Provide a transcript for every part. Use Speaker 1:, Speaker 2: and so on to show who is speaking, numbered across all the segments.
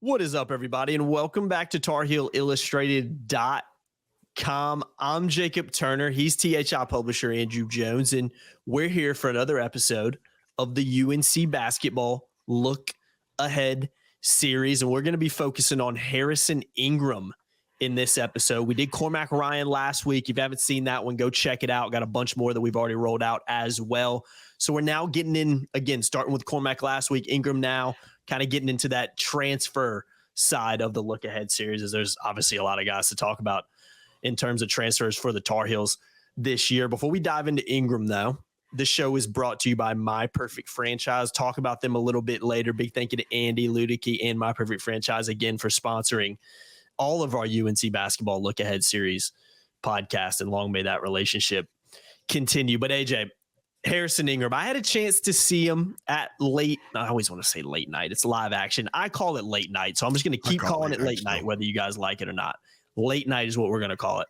Speaker 1: What is up, everybody, and welcome back to TarHeelIllustrated.com. I'm Jacob Turner. He's THI publisher Andrew Jones, and we're here for another episode of the UNC Basketball Look Ahead series, and we're going to be focusing on Harrison Ingram in this episode. We did Cormac Ryan last week. If you haven't seen that one, go check it out. Got a bunch more that we've already rolled out as well. So we're now getting in, again, starting with Cormac last week, Ingram now, kind of getting into that transfer side of the Look Ahead series, as there's obviously a lot of guys to talk about in terms of transfers for the Tar Heels this year. Before we dive into Ingram, though, this show is brought to you by My Perfect Franchise. Talk about them a little bit later. Big thank you to Andy Ludicky and My Perfect Franchise again for sponsoring all of our UNC Basketball Look Ahead series podcast, and long may that relationship continue. But AJ, Harrison Ingram, I had a chance to see him at late. I always want to say late night. It's live action. I call it late night, so I'm just going to keep calling it late night, whether you guys like it or not. Late night is what we're going to call it.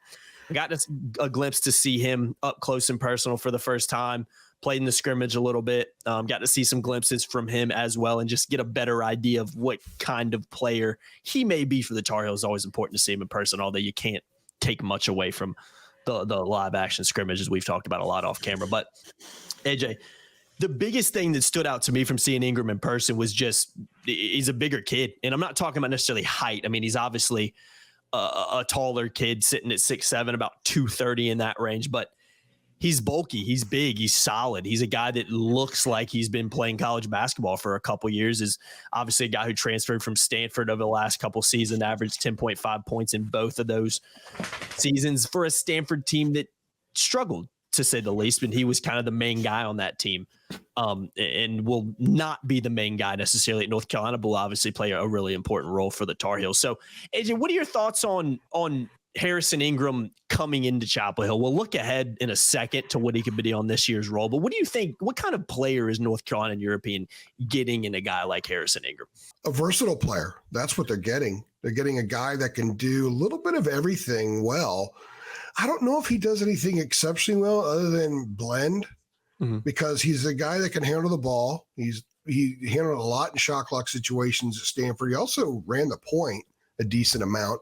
Speaker 1: I got a glimpse to see him up close and personal for the first time. Played in the scrimmage a little bit. Got to see some glimpses from him as well, and just get a better idea of what kind of player he may be for the Tar Heels. It's always important to see him in person, although you can't take much away from the live action scrimmage, as we've talked about a lot off camera. But AJ, the biggest thing that stood out to me from seeing Ingram in person was just he's a bigger kid. And I'm not talking about necessarily height. I mean, he's obviously a taller kid sitting at 6'7", about 230 in that range, but he's bulky, he's big, he's solid. He's a guy that looks like he's been playing college basketball for a couple years. Is obviously a guy who transferred from Stanford over the last couple seasons, averaged 10.5 points in both of those seasons for a Stanford team that struggled, to say the least, but he was kind of the main guy on that team, and will not be the main guy necessarily at North Carolina, but will obviously play a really important role for the Tar Heels. So, AJ, what are your thoughts on Harrison Ingram coming into Chapel Hill? We'll look ahead in a second to what he could be on this year's role, but what do you think? What kind of player is North Carolina and European getting in a guy like Harrison Ingram?
Speaker 2: A versatile player. That's what they're getting. They're getting a guy that can do a little bit of everything well. I don't know if he does anything exceptionally well other than blend, because he's a guy that can handle the ball. He handled a lot in shot clock situations at Stanford. He also ran the point a decent amount.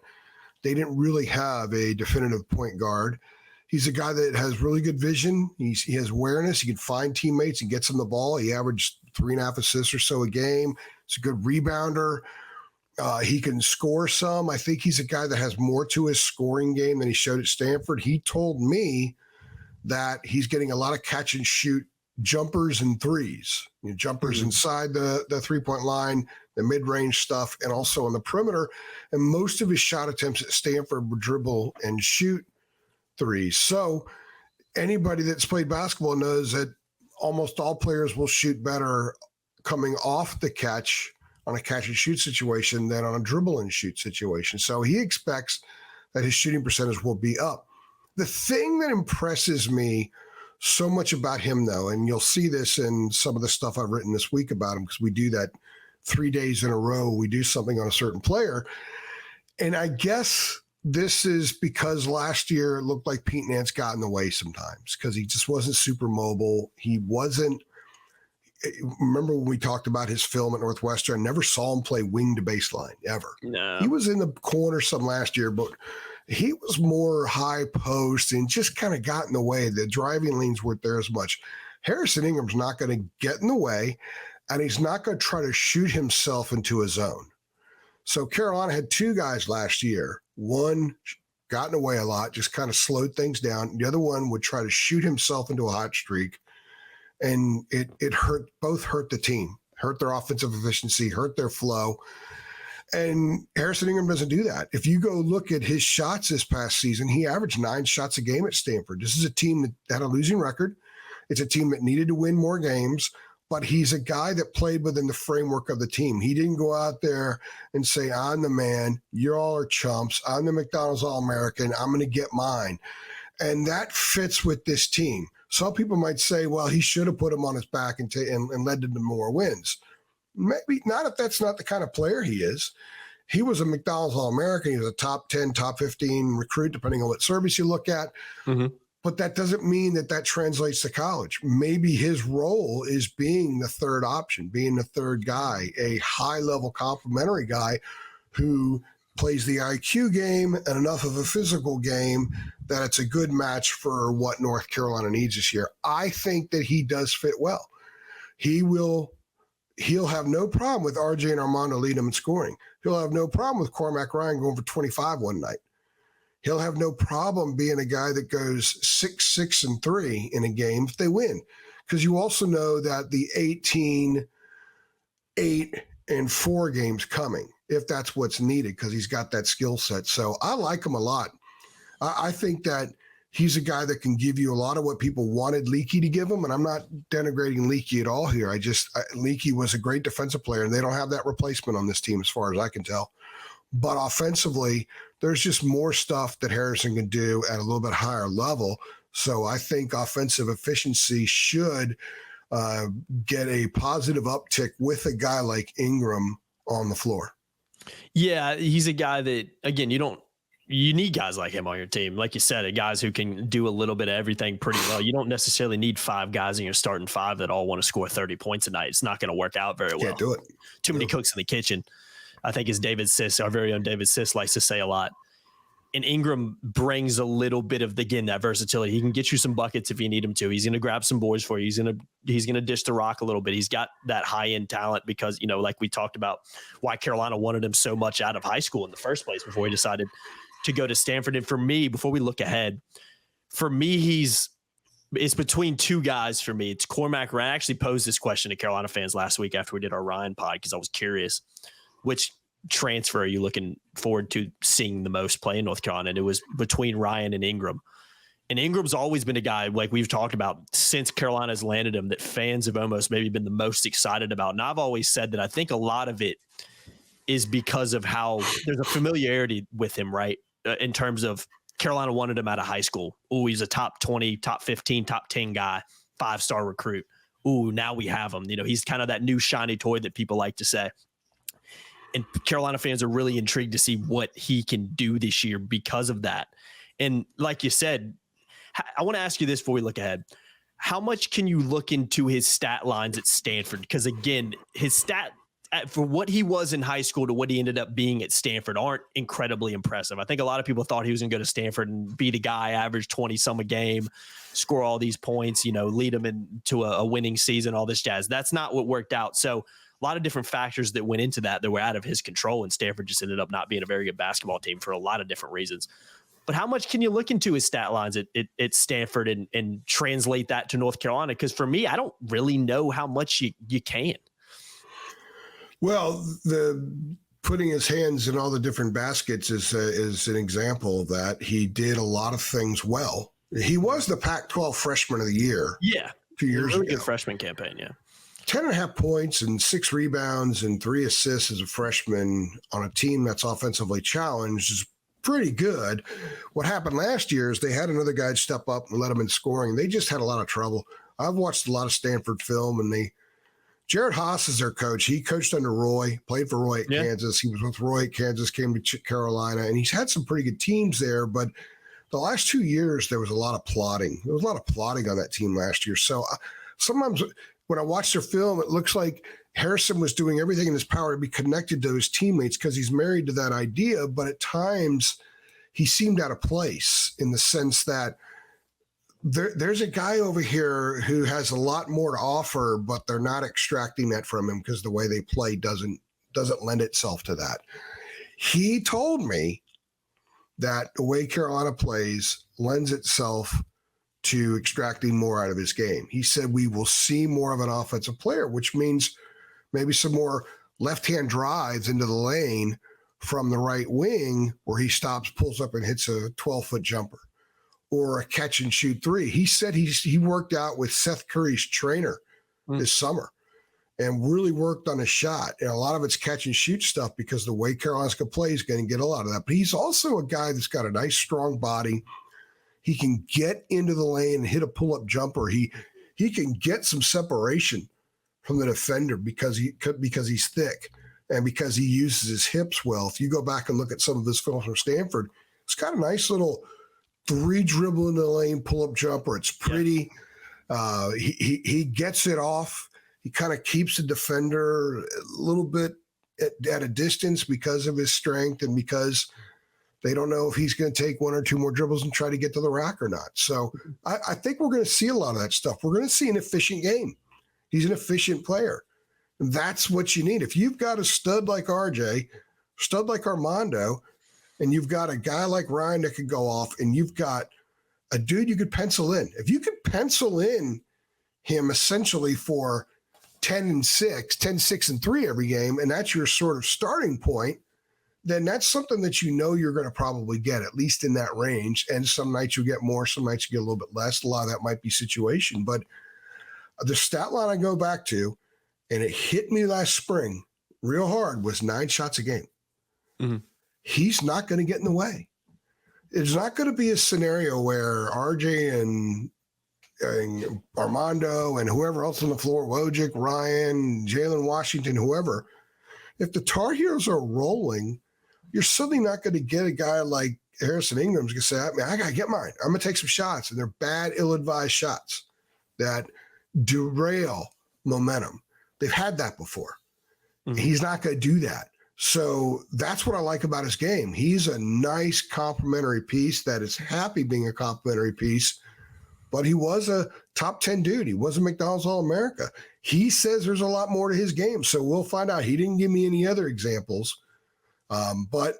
Speaker 2: They didn't really have a definitive point guard. He's a guy that has really good vision. He has awareness. He can find teammates and gets them the ball. He averaged 3.5 assists or so a game. He's a good rebounder. He can score some. I think he's a guy that has more to his scoring game than he showed at Stanford. He told me that he's getting a lot of catch and shoot jumpers and threes, jumpers inside the 3-point line, the mid-range stuff, and also on the perimeter. And most of his shot attempts at Stanford were dribble and shoot threes. So anybody that's played basketball knows that almost all players will shoot better coming off the catch on a catch and shoot situation than on a dribble and shoot situation. So he expects that his shooting percentage will be up. The thing that impresses me so much about him, though, and you'll see this in some of the stuff I've written this week about him, because we do that 3 days in a row. We do something on a certain player. And I guess this is because last year it looked like Pete Nance got in the way sometimes because he just wasn't super mobile. He wasn't. Remember when we talked about his film at Northwestern? I never saw him play wing to baseline ever.
Speaker 1: No.
Speaker 2: He was in the corner some last year, but he was more high post and just kind of got in the way. The driving lanes weren't there as much. Harrison Ingram's not going to get in the way, and he's not going to try to shoot himself into a zone. So Carolina had two guys last year. One got in the way a lot, just kind of slowed things down. The other one would try to shoot himself into a hot streak. And it both hurt the team, hurt their offensive efficiency, hurt their flow. And Harrison Ingram doesn't do that. If you go look at his shots this past season, he averaged 9 shots a game at Stanford. This is a team that had a losing record. It's a team that needed to win more games, but he's a guy that played within the framework of the team. He didn't go out there and say, I'm the man, you all are chumps, I'm the McDonald's All-American, I'm going to get mine. And that fits with this team. Some people might say, well, he should have put him on his back and led to more wins. Maybe not if that's not the kind of player he is. He was a McDonald's All-American. He was a top 10, top 15 recruit, depending on what service you look at. But that doesn't mean that translates to college. Maybe his role is being the third option, being the third guy, a high-level complimentary guy who plays the IQ game and enough of a physical game that it's a good match for what North Carolina needs this year. I think that he does fit well. He'll have no problem with RJ and Armando leading him in scoring. He'll have no problem with Cormac Ryan going for 25 one night. He'll have no problem being a guy that goes 6-6-3 in a game if they win. Because you also know that the 18-8-4 game's coming, if that's what's needed, because he's got that skill set. So I like him a lot. I think that he's a guy that can give you a lot of what people wanted Leaky to give him, and I'm not denigrating Leaky at all here. Leaky was a great defensive player, and they don't have that replacement on this team as far as I can tell. But offensively, there's just more stuff that Harrison can do at a little bit higher level. So I think offensive efficiency should get a positive uptick with a guy like Ingram on the floor.
Speaker 1: Yeah, he's a guy that, again, you need guys like him on your team. Like you said, guys who can do a little bit of everything pretty well. You don't necessarily need 5 guys in your starting 5 that all want to score 30 points a night. It's not going to work out very well.
Speaker 2: Can't do it.
Speaker 1: Too many cooks in the kitchen. I think as David Siss, our very own David Siss, likes to say a lot. And Ingram brings a little bit of, again, that versatility. He can get you some buckets if you need him to. He's going to grab some boards for you. He's going to dish the rock a little bit. He's got that high-end talent because, like we talked about why Carolina wanted him so much out of high school in the first place before he decided to go to Stanford. And for me, before we look ahead, for me, it's between 2 guys for me. It's Cormac Ryan. I actually posed this question to Carolina fans last week after we did our Ryan pod because I was curious which transfer are you looking forward to seeing the most play in North Carolina? And it was between Ryan and Ingram. And Ingram's always been a guy, like we've talked about since Carolina's landed him, that fans have almost maybe been the most excited about. And I've always said that I think a lot of it is because of how there's a familiarity with him, right? In terms of Carolina wanted him out of high school. Oh, he's a top 20, top 15, top 10 guy, 5-star recruit. Ooh, now we have him. He's kind of that new shiny toy that people like to say. And Carolina fans are really intrigued to see what he can do this year because of that. And like you said, I want to ask you this before we look ahead. How much can you look into his stat lines at Stanford? Because again, his stat for what he was in high school to what he ended up being at Stanford aren't incredibly impressive. I think a lot of people thought he was going to go to Stanford and be the guy, average 20-some a game, score all these points, lead them into a winning season, all this jazz. That's not what worked out. So a lot of different factors that went into that were out of his control, and Stanford just ended up not being a very good basketball team for a lot of different reasons. But how much can you look into his stat lines at Stanford and translate that to North Carolina? Because for me, I don't really know how much you can.
Speaker 2: Well, the putting his hands in all the different baskets is an example of that. He did a lot of things well. He was the Pac-12 Freshman of the Year.
Speaker 1: Yeah,
Speaker 2: 2 years
Speaker 1: really
Speaker 2: ago.
Speaker 1: Good freshman campaign. Yeah,
Speaker 2: 10.5 points and 6 rebounds and 3 assists as a freshman on a team that's offensively challenged is pretty good. What happened last year is they had another guy step up and let him in scoring. They just had a lot of trouble. I've watched a lot of Stanford film, and Jared Haas is their coach. He coached under Roy, played for Roy at Kansas. He was with Roy at Kansas, came to Carolina, and he's had some pretty good teams there. But the last 2 years, there was a lot of plotting. There was a lot of plotting on that team last year. So sometimes when I watch their film, it looks like Harrison was doing everything in his power to be connected to his teammates because he's married to that idea. But at times, he seemed out of place in the sense that there's a guy over here who has a lot more to offer, but they're not extracting that from him because the way they play doesn't lend itself to that. He told me that the way Carolina plays lends itself to extracting more out of his game. He said we will see more of an offensive player, which means maybe some more left-hand drives into the lane from the right wing where he stops, pulls up, and hits a 12-foot jumper, or a catch and shoot 3. He said he worked out with Seth Curry's trainer this summer and really worked on his shot. And a lot of it's catch and shoot stuff because the way Carolina's going to play is going to get a lot of that. But he's also a guy that's got a nice, strong body. He can get into the lane and hit a pull-up jumper. He can get some separation from the defender because he's thick and because he uses his hips well. If you go back and look at some of his film from Stanford, it's got a nice little 3 dribble in the lane, pull-up jumper. It's pretty. Yeah. He gets it off. He kind of keeps the defender a little bit at a distance because of his strength and because they don't know if he's going to take one or two more dribbles and try to get to the rack or not. So I think we're going to see a lot of that stuff. We're going to see an efficient game. He's an efficient player. And that's what you need. If you've got a stud like RJ, stud like Armando, and you've got a guy like Ryan that could go off, and you've got a dude you could pencil in. If you could pencil in him essentially for 10-6, 10-6-3 every game, and that's your sort of starting point, then that's something that you know you're going to probably get, at least in that range. And some nights you get more, some nights you get a little bit less. A lot of that might be situation. But the stat line I go back to, and it hit me last spring real hard, was 9 shots a game. Mm-hmm. He's not going to get in the way. It's not going to be a scenario where RJ and Armando and whoever else on the floor, Wojcik, Ryan, Jalen Washington, whoever, if the Tar Heels are rolling, you're suddenly not going to get a guy like Harrison Ingram's going to say, I got to get mine. I'm going to take some shots. And they're bad, ill-advised shots that derail momentum. They've had that before. Mm-hmm. He's not going to do that. So that's what I like about his game. He's a nice complementary piece that is happy being a complementary piece, but he was a top 10 dude. He was a McDonald's All-America. He says there's a lot more to his game, so we'll find out. He didn't give me any other examples, but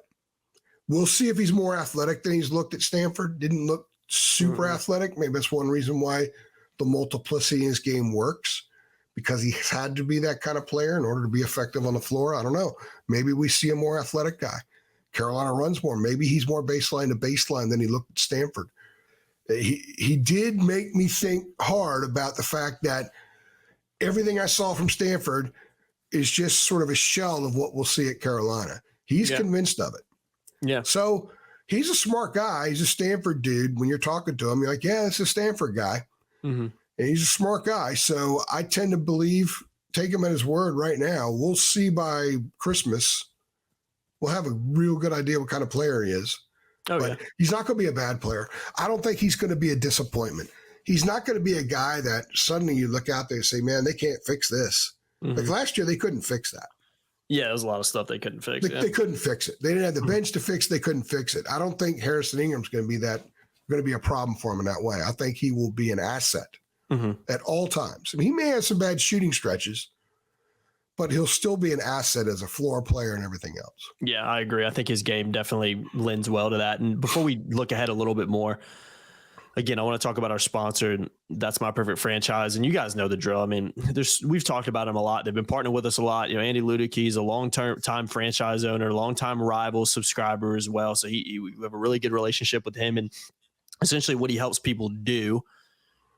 Speaker 2: we'll see if he's more athletic than he's looked at Stanford. Didn't look super athletic. Maybe that's one reason why the multiplicity in his game works, because he had to be that kind of player in order to be effective on the floor. I don't know. Maybe we see a more athletic guy. Carolina runs more. Maybe he's more baseline to baseline than he looked at Stanford. He did make me think hard about the fact that everything I saw from Stanford is just sort of a shell of what we'll see at Carolina. He's convinced of it. Yeah. So he's a smart guy. He's a Stanford dude. When you're talking to him, you're like, yeah, it's a Stanford guy. Mm-hmm. And he's a smart guy. So I tend to take him at his word right now. We'll see by Christmas. We'll have a real good idea what kind of player he is. Oh, but he's not going to be a bad player. I don't think he's going to be a disappointment. He's not going to be a guy that suddenly you look out there and say, man, they can't fix this. Mm-hmm. Like last year, they couldn't fix that.
Speaker 1: Yeah, there's a lot of stuff they couldn't fix.
Speaker 2: They couldn't fix it. They didn't have the bench to fix. They couldn't fix it. I don't think Harrison Ingram's going to be a problem for him in that way. I think he will be an asset at all times. I mean, he may have some bad shooting stretches, but he'll still be an asset as a floor player and everything else.
Speaker 1: Yeah, I agree. I think his game definitely lends well to that. And before we look ahead a little bit more, again, I want to talk about our sponsor, and that's My Perfect Franchise. And you guys know the drill. I mean, we've talked about them a lot. They've been partnering with us a lot. Andy Ludicky is a long-time franchise owner, long-time rival subscriber as well. So we have a really good relationship with him. And essentially what he helps people do,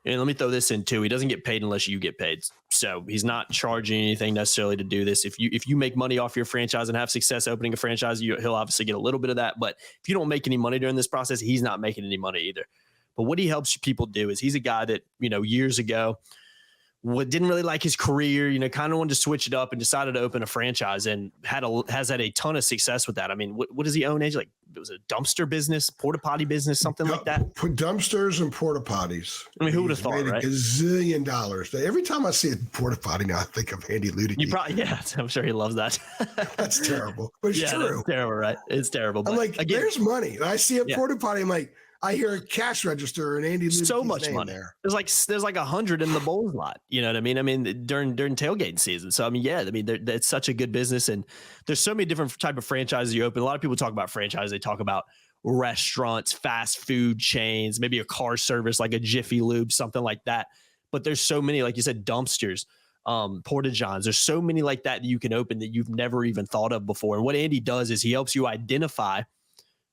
Speaker 1: and let me throw this in too, he doesn't get paid unless you get paid. So he's not charging anything necessarily to do this. If you make money off your franchise and have success opening a franchise, he'll obviously get a little bit of that. But if you don't make any money during this process, he's not making any money either. But what he helps people do is he's a guy that, years ago didn't really like his career, kind of wanted to switch it up and decided to open a franchise and has had a ton of success with that. I mean, what does he own? Like, it was a dumpster business, porta potty business, something like that.
Speaker 2: Dumpsters and porta potties.
Speaker 1: I mean, who would have thought, right?
Speaker 2: $1 gazillion. Every time I see a porta potty now, I think of Andy Ludicky.
Speaker 1: I'm sure he loves that.
Speaker 2: That's terrible, but it's true.
Speaker 1: It's terrible, right? It's terrible.
Speaker 2: I'm like, again, there's money. I see a porta potty, I'm like, I hear a cash register and Andy Ludicky's
Speaker 1: so much money
Speaker 2: there.
Speaker 1: There's like 100 in the Bulls lot. You know what I mean? I mean, during tailgating season. So, I mean, it's such a good business. And there's so many different type of franchises you open. A lot of people talk about franchise. They talk about restaurants, fast food chains, maybe a car service like a Jiffy Lube, something like that. But there's so many, like you said, dumpsters, porta johns. There's so many like that you can open that you've never even thought of before. And what Andy does is he helps you identify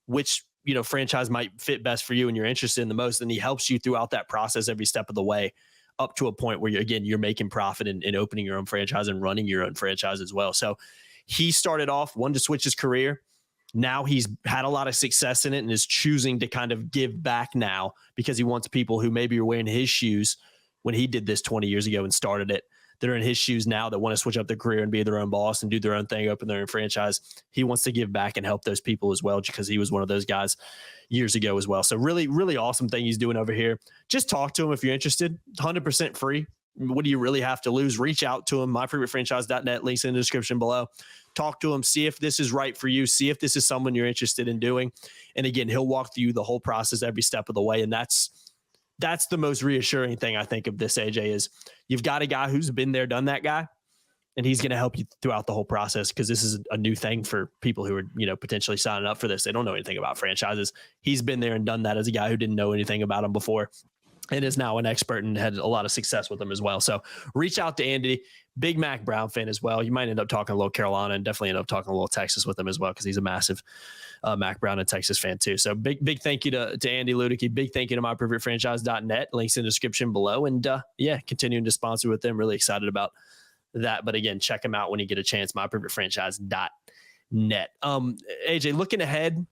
Speaker 1: which franchise might fit best for you and you're interested in the most. And he helps you throughout that process every step of the way up to a point where you're making profit and opening your own franchise and running your own franchise as well. So he started off, wanted to switch his career. Now he's had a lot of success in it and is choosing to kind of give back now because he wants people who maybe are wearing his shoes when he did this 20 years ago and started it, that are in his shoes now that want to switch up their career and be their own boss and do their own thing, open their own franchise. He wants to give back and help those people as well because he was one of those guys years ago as well. So really, really awesome thing he's doing over here. Just talk to him if you're interested. 100% free. what do you really have to lose? Reach out to him, myfavoritefranchise.net, links in the description below. Talk to him, see if this is right for you, see if this is someone you're interested in doing. And again, he'll walk through the whole process every step of the way. And that's the most reassuring thing I think of this, AJ, is you've got a guy who's been there, done that guy, and he's going to help you throughout the whole process, because this is a new thing for people who are, potentially signing up for this. They don't know anything about franchises. He's been there and done that as a guy who didn't know anything about them before, and is now an expert and had a lot of success with them as well. So reach out to Andy. Big Mac Brown fan as well. You might end up talking a little Carolina, and definitely end up talking a little Texas with him as well, because he's a massive Mac Brown and Texas fan too. So big thank you to Andy Ludicky. Big thank you to myfavoritefranchise.net. Links in the description below. And continuing to sponsor with them. Really excited about that. But again, check them out when you get a chance. myfavoritefranchise.net. AJ, looking ahead,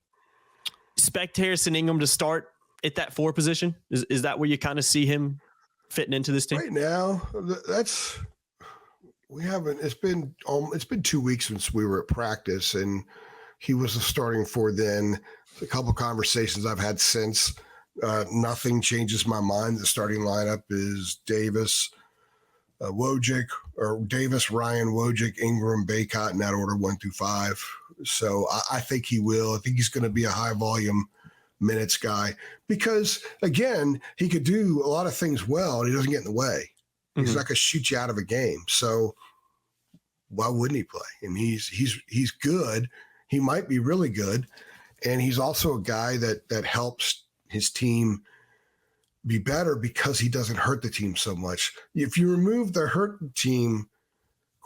Speaker 1: expect Harrison Ingram to start at that 4 position. Is that where you kind of see him fitting into this team?
Speaker 2: Right now, it's been 2 weeks since we were at practice, and he was the starting 4 then. A couple of conversations I've had since. Nothing changes my mind. The starting lineup is Davis, Wojcik, or Davis, Ryan, Wojcik, Ingram, Baycott, in that order, 1 through 5. So I think he will. I think he's going to be a high volume minutes guy, because again, he could do a lot of things well, and he doesn't get in the way. He's not going to shoot you out of a game. So why wouldn't he play? And he's good. He might be really good. And he's also a guy that helps his team be better, because he doesn't hurt the team so much. If you remove the hurt team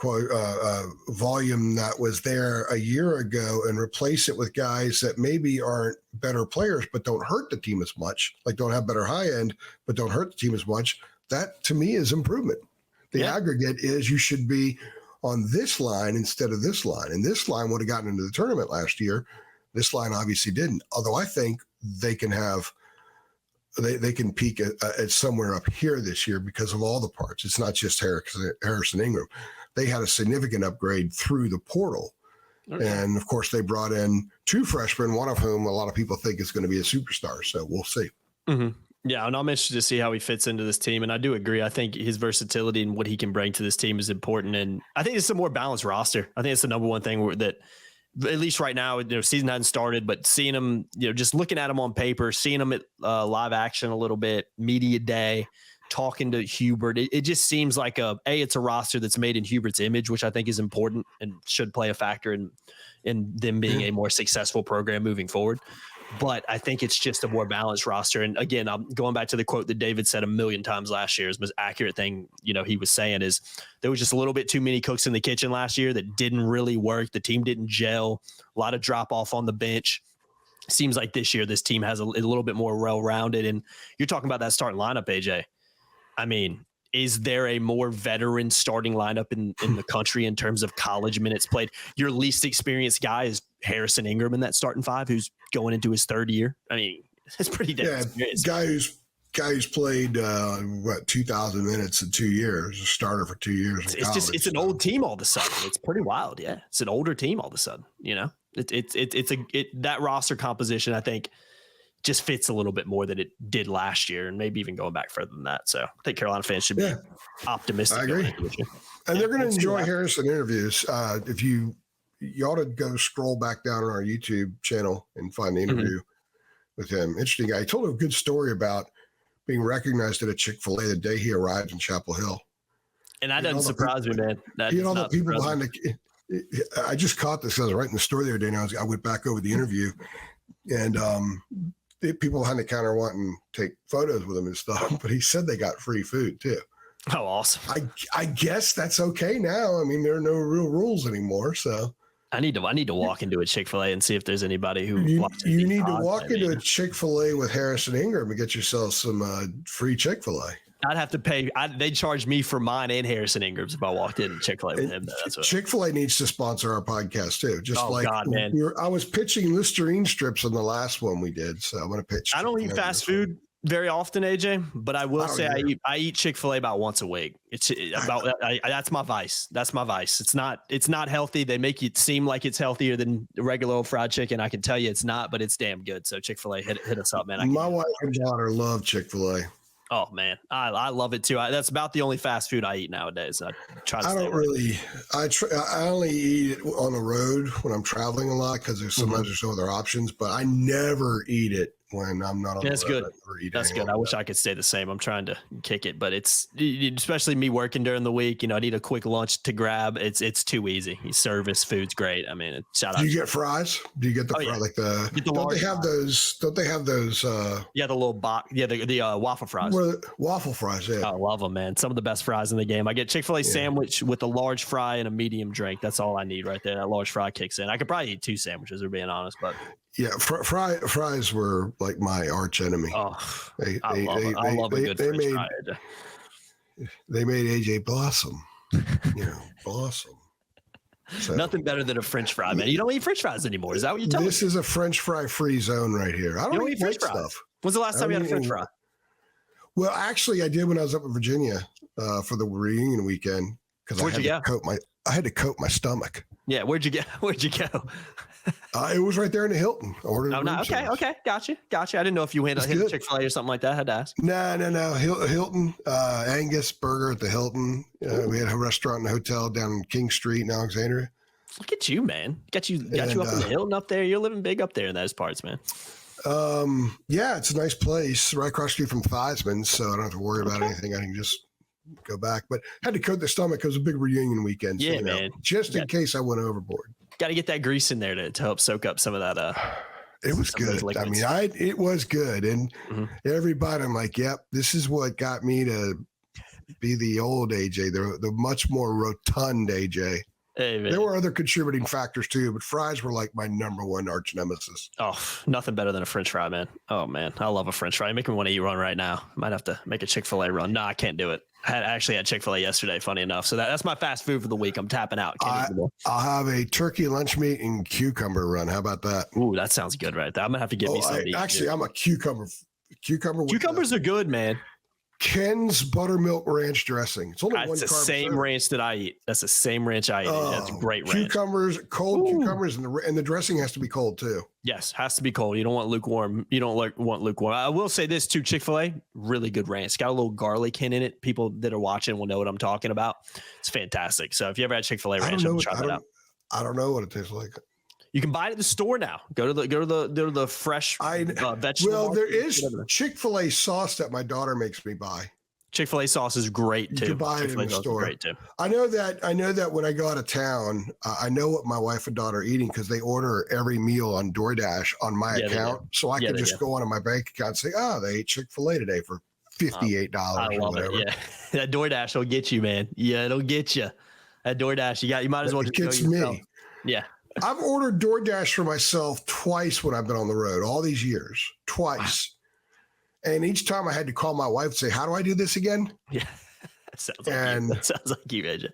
Speaker 2: volume that was there a year ago and replace it with guys that maybe aren't better players but don't hurt the team as much, like don't have better high end but don't hurt the team as much, that to me is improvement. The aggregate is you should be on this line instead of this line. And this line would have gotten into the tournament last year. This line obviously didn't, although I think they can have they can peak at somewhere up here this year because of all the parts. It's not just Harrison Ingram. They had a significant upgrade through the portal. Okay. And of course they brought in 2 freshmen, one of whom a lot of people think is going to be a superstar. So we'll see.
Speaker 1: Mm-hmm. Yeah. And I'm interested to see how he fits into this team. And I do agree. I think his versatility and what he can bring to this team is important. And I think it's a more balanced roster. I think it's the number one thing that, at least right now, season hasn't started, but seeing him, just looking at him on paper, seeing him at live action a little bit, media day, talking to Hubert, it just seems like it's a roster that's made in Hubert's image, which I think is important and should play a factor in them being a more successful program moving forward. But I think it's just a more balanced roster. And again, I'm going back to the quote that David said a million times last year. His most accurate thing, he was saying is there was just a little bit too many cooks in the kitchen last year that didn't really work. The team didn't gel, a lot of drop off on the bench. Seems like this year, this team has a little bit more well-rounded. And you're talking about that starting lineup, AJ. I mean, is there a more veteran starting lineup in the country in terms of college minutes played? Your least experienced guy is Harrison Ingram in that starting 5, who's going into his 3rd year. I mean, it's pretty damn experienced.
Speaker 2: Guy who's played 2,000 minutes in 2 years, a starter for 2 years.
Speaker 1: It's an old team all of a sudden. It's pretty wild. Yeah, it's an older team all of a sudden. That roster composition, I think, just fits a little bit more than it did last year, and maybe even going back further than that. So I think Carolina fans should be optimistic.
Speaker 2: I agree. And they're going to enjoy Harrison interviews. If you ought to go scroll back down on our YouTube channel and find the interview with him. Interesting guy. He told a good story about being recognized at a Chick-fil-A the day he arrived in Chapel Hill.
Speaker 1: And that doesn't surprise me, man.
Speaker 2: All the people behind I just caught this. I was writing the story the other day, and I went back over the interview, and the people behind the counter wanting to take photos with him and stuff, but he said they got free food too.
Speaker 1: Oh, awesome.
Speaker 2: I guess that's okay now. I mean, there are no real rules anymore. So
Speaker 1: I need to walk into a Chick-fil-A and see if there's anybody who
Speaker 2: you need to walk into a Chick-fil-A with Harrison Ingram and get yourself some free Chick-fil-A.
Speaker 1: I'd have to pay. They'd charge me for mine and Harrison Ingram's if I walked in Chick-fil-A with him.
Speaker 2: Chick-fil-A needs to sponsor our podcast too.
Speaker 1: Man.
Speaker 2: I was pitching Listerine strips on the last one we did, so I'm going to pitch.
Speaker 1: I don't eat fast food very often, AJ, but I will say I eat Chick-fil-A about once a week. It's about that's my vice. That's my vice. It's not healthy. They make it seem like it's healthier than regular old fried chicken. I can tell you it's not, but it's damn good. So Chick-fil-A, hit us up, man.
Speaker 2: My wife and daughter love Chick-fil-A.
Speaker 1: Oh man, I love it too. That's about the only fast food I eat nowadays. I try to
Speaker 2: I
Speaker 1: stay
Speaker 2: don't
Speaker 1: away.
Speaker 2: really. I only eat it on the road when I'm traveling a lot because sometimes there's no other options. But I never eat it when I'm not on
Speaker 1: That's
Speaker 2: the road.
Speaker 1: good.
Speaker 2: I never eat
Speaker 1: That's
Speaker 2: anything
Speaker 1: good. I
Speaker 2: like
Speaker 1: wish
Speaker 2: that.
Speaker 1: I could stay the same. I'm trying to kick it, but it's especially me working during the week. I need a quick lunch to grab. It's too easy. Service food's great. I mean, shout out.
Speaker 2: Do you get fries? Do you get the
Speaker 1: Oh, yeah.
Speaker 2: fry like the?
Speaker 1: Get the
Speaker 2: Don't they
Speaker 1: large
Speaker 2: have
Speaker 1: fries.
Speaker 2: those? Don't they have those?
Speaker 1: Yeah, the little box. Yeah, the waffle fries.
Speaker 2: Waffle fries. Yeah.
Speaker 1: I love them, man. Some of the best fries in the game. I get Chick-fil-A sandwich with a large fry and a medium drink. That's all I need right there. That large fry kicks in. I could probably eat 2 sandwiches, if being honest, but
Speaker 2: Yeah, fries were like my arch enemy.
Speaker 1: I love a good French fry.
Speaker 2: They made AJ blossom. Blossom. So,
Speaker 1: Nothing better than a French fry, man. You don't eat French fries anymore. Is that what you're telling me?
Speaker 2: This is a French fry free zone right here. I don't eat
Speaker 1: French
Speaker 2: white
Speaker 1: fries.
Speaker 2: stuff.
Speaker 1: When's the last time you had a French fry?
Speaker 2: Well, actually, I did when I was up in Virginia for the reunion weekend because I had to coat my stomach.
Speaker 1: Yeah, where'd you go?
Speaker 2: It was right there in the Hilton. I ordered
Speaker 1: okay, gotcha. I didn't know if you went to Chick-fil-A or something like that. I had to ask.
Speaker 2: No. Hilton, Angus Burger at the Hilton. We had a restaurant and a hotel down in King Street in Alexandria.
Speaker 1: Look at you, man. Got you up in the Hilton up there. You're living big up there in those parts, man.
Speaker 2: Yeah, it's a nice place right across the street from Theismann's, so I don't have to worry about anything. I can just go back. But had to coat the stomach because it was a big reunion weekend.
Speaker 1: Yeah,
Speaker 2: so,
Speaker 1: man.
Speaker 2: Just in case I went overboard.
Speaker 1: Got to get that grease in there to help soak up some of that.
Speaker 2: It was good. I mean, it was good. And everybody, I'm like, yep, this is what got me to be the old AJ, the much more rotund AJ.
Speaker 1: Hey, man.
Speaker 2: There were other contributing factors too, but fries were like my number one arch nemesis.
Speaker 1: Oh, nothing better than a French fry, man. Oh, man. I love a French fry. You make me want to eat one right now. Might have to make a Chick-fil-A run. No, I can't do it. I actually had Chick-fil-A yesterday, funny enough. So that's my fast food for the week. I'm tapping out.
Speaker 2: I'll have a turkey lunch meat and cucumber run. How about that?
Speaker 1: Ooh, that sounds good right there. I'm going to have to get me some.
Speaker 2: Actually, I'm a cucumber.
Speaker 1: Cucumbers are good, man.
Speaker 2: Ken's buttermilk ranch dressing. It's only one carb.
Speaker 1: That's the same ranch that I eat. That's the same ranch I eat. That's a great ranch.
Speaker 2: Cold cucumbers, and the dressing has to be cold too.
Speaker 1: Yes, has to be cold. You don't want lukewarm. Want lukewarm. I will say this too, Chick-fil-A, really good ranch. It's got a little garlic hint in it. People that are watching will know what I'm talking about. It's fantastic. So if you ever had Chick-fil-A ranch, try that out.
Speaker 2: I don't know what it tastes like.
Speaker 1: You can buy it at the store now. Go to the fresh vegetable.
Speaker 2: Well, there is Chick-fil-A sauce that my daughter makes me buy.
Speaker 1: Chick-fil-A sauce is great too.
Speaker 2: You can buy it in the store. Great too. I know that when I go out of town, I know what my wife and daughter are eating because they order every meal on DoorDash on my account, so I can just go onto my bank account and say, "Oh, they ate Chick-fil-A today for $58 or whatever."
Speaker 1: Yeah, that DoorDash will get you, man. Yeah, it'll get you. That DoorDash, you might as well.
Speaker 2: It gets me.
Speaker 1: Yeah.
Speaker 2: I've ordered DoorDash for myself twice when I've been on the road, all these years, twice. Wow. And each time I had to call my wife and say, how do I do this again?
Speaker 1: Yeah. That sounds like you, AJ.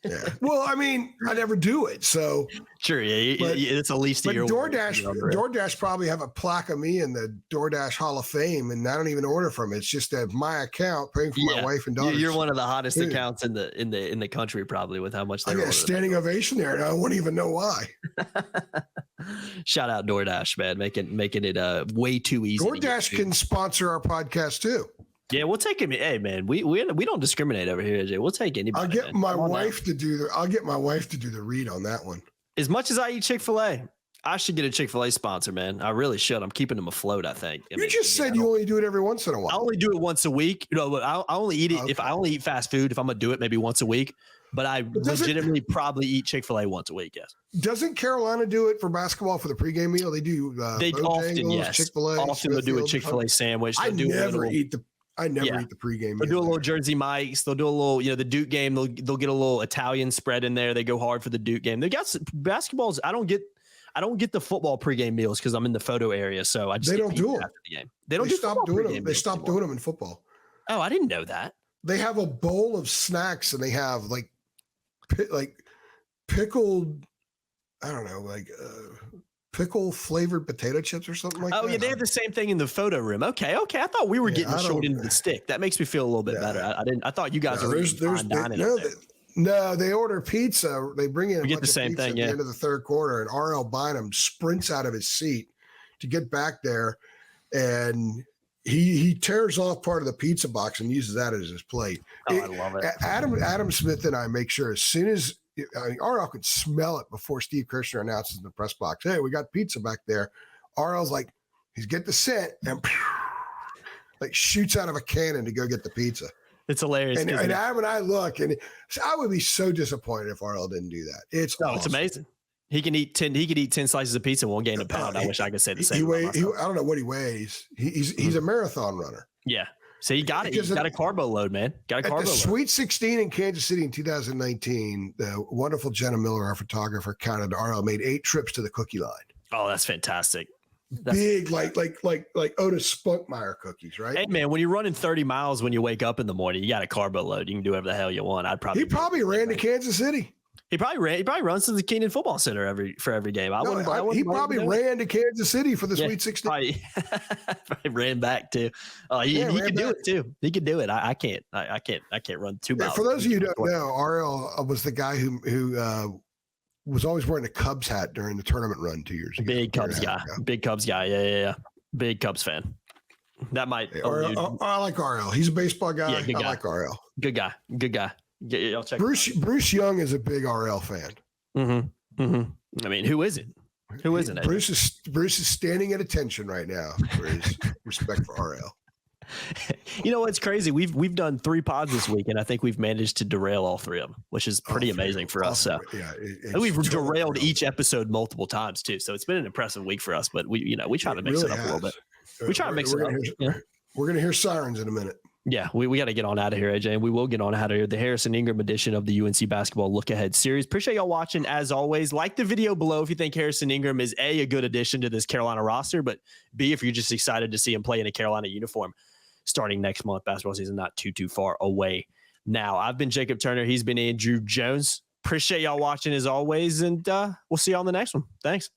Speaker 2: Yeah. Well, I mean, I never do it. So
Speaker 1: sure. Yeah. It's the least of your
Speaker 2: DoorDash probably have a plaque of me in the DoorDash Hall of Fame, and I don't even order from it. It's just that my account paying for my wife and daughter.
Speaker 1: You're one of the hottest accounts in the country, probably, with how much they
Speaker 2: get a standing ovation there, and I wouldn't even know why.
Speaker 1: Shout out DoorDash, man, making it way too easy.
Speaker 2: DoorDash can sponsor our podcast too.
Speaker 1: Yeah, we'll take him. Hey, man, we don't discriminate over here, AJ. We'll take anybody.
Speaker 2: I'll get my wife to do the read on that one.
Speaker 1: As much as I eat Chick-fil-A, I should get a Chick-fil-A sponsor, man. I really should. I'm keeping them afloat, I think.
Speaker 2: You just said you only do it every once in a while.
Speaker 1: I only do it once a week. I only eat it if I only eat fast food. If I'm gonna do it, maybe once a week. But I legitimately probably eat Chick-fil-A once a week. Yes.
Speaker 2: Doesn't Carolina do it for basketball for the pregame meal? They do.
Speaker 1: They often, yes.
Speaker 2: Chick-fil-A.
Speaker 1: Often they'll do a Chick-fil-A sandwich.
Speaker 2: I never eat the pregame.
Speaker 1: They'll do a little Jersey Mike's. They'll do a little, the Duke game. They'll get a little Italian spread in there. They go hard for the Duke game. They got basketballs. I don't get the football pregame meals because I'm in the photo area. So I just
Speaker 2: don't do them
Speaker 1: after the game. They stop doing them.
Speaker 2: They stopped doing them in football.
Speaker 1: Oh, I didn't know that.
Speaker 2: They have a bowl of snacks and they have like pickled, I don't know, pickle flavored potato chips or something like that.
Speaker 1: Oh yeah, they have the same thing in the photo room. Okay. I thought we were getting short into the stick. That makes me feel a little bit better. I thought you guys
Speaker 2: No, they order pizza. They bring in
Speaker 1: a bunch of same
Speaker 2: pizza
Speaker 1: thing
Speaker 2: at the end of the third quarter, and R.L. Bynum sprints out of his seat to get back there, and he tears off part of the pizza box and uses that as his plate.
Speaker 1: Oh, I love it.
Speaker 2: Adam Smith and I make sure as soon as RL could smell it before Steve Kirshner announces in the press box, hey, we got pizza back there. RL's like, he's get the scent and like shoots out of a cannon to go get the pizza.
Speaker 1: It's hilarious.
Speaker 2: And Adam and I look, and I would be so disappointed if RL didn't do that. It's awesome.
Speaker 1: It's amazing. He could eat 10 slices of pizza and won't gain a pound. I wish I could say the same.
Speaker 2: I don't know what he weighs. He's a marathon runner.
Speaker 1: Yeah. So you got it. You got a carbo load, man. Got a carbo load. At the
Speaker 2: Sweet 16 in Kansas City in 2019, the wonderful Jenna Miller, our photographer, counted RL made 8 trips to the cookie line.
Speaker 1: Oh, that's fantastic.
Speaker 2: Big, like Otis Spunkmeyer cookies, right?
Speaker 1: Hey man, when you're running 30 miles when you wake up in the morning, you got a carbo load. You can do whatever the hell you want.
Speaker 2: He probably ran to Kansas City.
Speaker 1: He probably runs to the Keenan Football Center for every game.
Speaker 2: He probably ran to Kansas City for the Sweet 16.
Speaker 1: Probably ran back too. He could do it too. He could do it. I can't run 2 miles.
Speaker 2: For those of you who don't know, RL was the guy who was always wearing a Cubs hat during the tournament run 2 years ago.
Speaker 1: Big Cubs guy. Big Cubs guy. Yeah. Big Cubs fan. That might.
Speaker 2: I like RL. He's a baseball guy.
Speaker 1: Yeah,
Speaker 2: I like RL.
Speaker 1: Good guy. Yeah, I'll check.
Speaker 2: Bruce Young is a big RL fan.
Speaker 1: I mean, who isn't? Who isn't?
Speaker 2: Bruce is standing at attention right now for his respect for RL.
Speaker 1: You know what's crazy? We've done 3 pods this week, and I think we've managed to derail all 3 of them, which is pretty amazing for us. So we've derailed each episode multiple times too. So it's been an impressive week for us. But we try to mix it up a little bit. We try to mix it up.
Speaker 2: We're gonna hear sirens in a minute.
Speaker 1: Yeah, we got to get on out of here, AJ, and we will get on out of here. The Harrison Ingram edition of the UNC Basketball Look Ahead series. Appreciate y'all watching as always. Like the video below if you think Harrison Ingram is a good addition to this Carolina roster, but B, if you're just excited to see him play in a Carolina uniform starting next month. Basketball season not too far away now. I've been Jacob Turner. He's been Andrew Jones. Appreciate y'all watching as always, and we'll see you on the next one. Thanks.